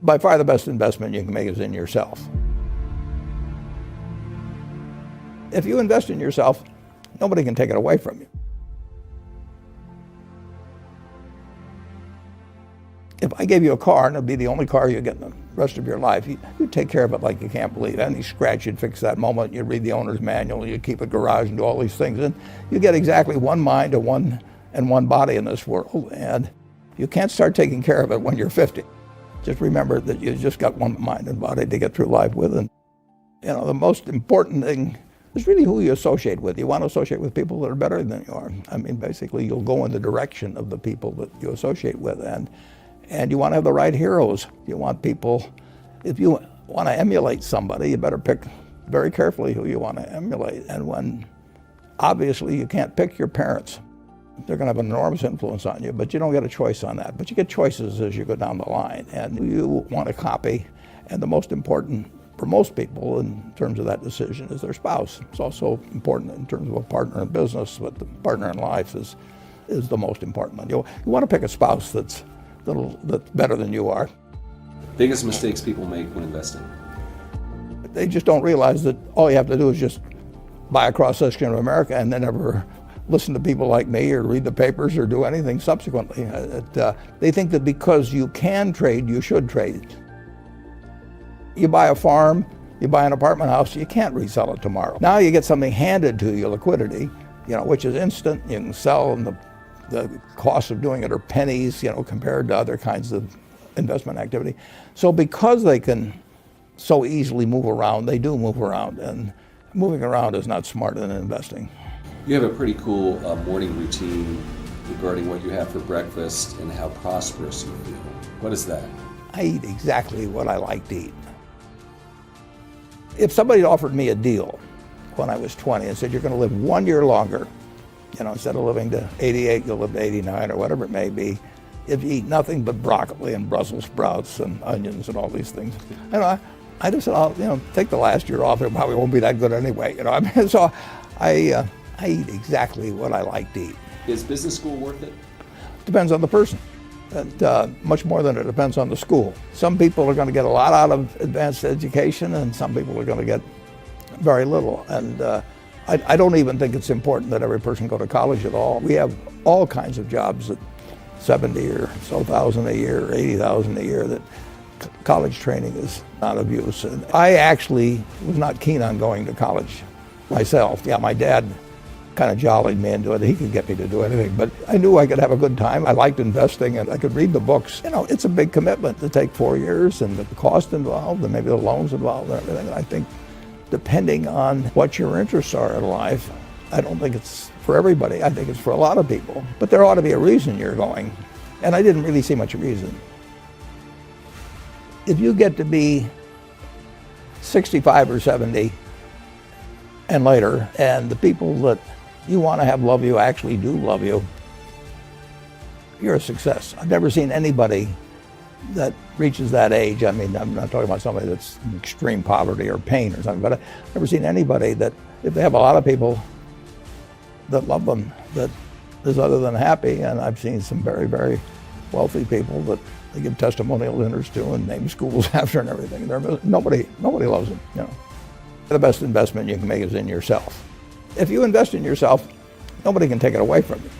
By far the best investment you can make is in yourself. If you invest in yourself, nobody can take it away from you. If I gave you a car and it'd be the only car you get in the rest of your life, you'd take care of it like you can't believe. Any scratch, you'd fix that moment. You'd read the owner's manual. You'd keep a garage and do all these things. And you get exactly one mind and one body in this world. And you can't start taking care of it when you're 50. Just remember that you just got one mind and body to get through life with. And the most important thing is really who you associate with. You want to associate with people that are better than you are. I mean, basically, you'll go in the direction of the people that you associate with. And you want to have the right heroes. You want people, if you want to emulate somebody, you better pick very carefully who you want to emulate. And when, obviously, you can't pick your parents. They're going to have an enormous influence on you, but you don't get a choice on that. But you get choices as you go down the line. And you want to copy. And the most important for most people in terms of that decision is their spouse. It's also important in terms of a partner in business, but the partner in life is the most important one. You want to pick a spouse that's better than you are. Biggest mistakes people make when investing? They just don't realize that all you have to do is just buy a cross-section of America and then never listen to people like me or read the papers or do anything subsequently. They think that because you can trade, you should trade. You buy a farm, you buy an apartment house, you can't resell it tomorrow. Now you get something handed to you, liquidity, which is instant. You can sell, and the cost of doing it are pennies, compared to other kinds of investment activity. So because they can so easily move around, they do move around, and moving around is not smarter than investing. You have a pretty cool morning routine regarding what you have for breakfast and how prosperous you feel. What is that? I eat exactly what I like to eat. If somebody offered me a deal when I was 20 and said, you're going to live 1 year longer, instead of living to 88, you'll live to 89 or whatever it may be, if you eat nothing but broccoli and Brussels sprouts and onions and all these things. I just said, I'll take the last year off. It probably won't be that good anyway. So I eat exactly what I like to eat. Is business school worth it? Depends on the person. And much more than it depends on the school. Some people are going to get a lot out of advanced education, and some people are going to get very little. And I don't even think it's important that every person go to college at all. We have all kinds of jobs at 70 or so thousand a year, 80,000 a year, that college training is not of use. And I actually was not keen on going to college myself. Yeah, my dad kind of jollied me into it. He could get me to do anything, but I knew I could have a good time. I liked investing, and I could read the books. It's a big commitment to take 4 years, and the cost involved, and maybe the loans involved, and everything. And I think depending on what your interests are in life, I don't think it's for everybody. I think it's for a lot of people, but there ought to be a reason you're going. And I didn't really see much reason. If you get to be 65 or 70 and later, and the people that you want to have love you actually do love you, you're a success. I've never seen anybody that reaches that age. I mean, I'm not talking about somebody that's in extreme poverty or pain or something, but I've never seen anybody that, if they have a lot of people that love them, that is other than happy. And I've seen some very, very wealthy people that they give testimonial dinners to and name schools after and everything. Nobody loves them. The best investment you can make is in yourself. If you invest in yourself, nobody can take it away from you.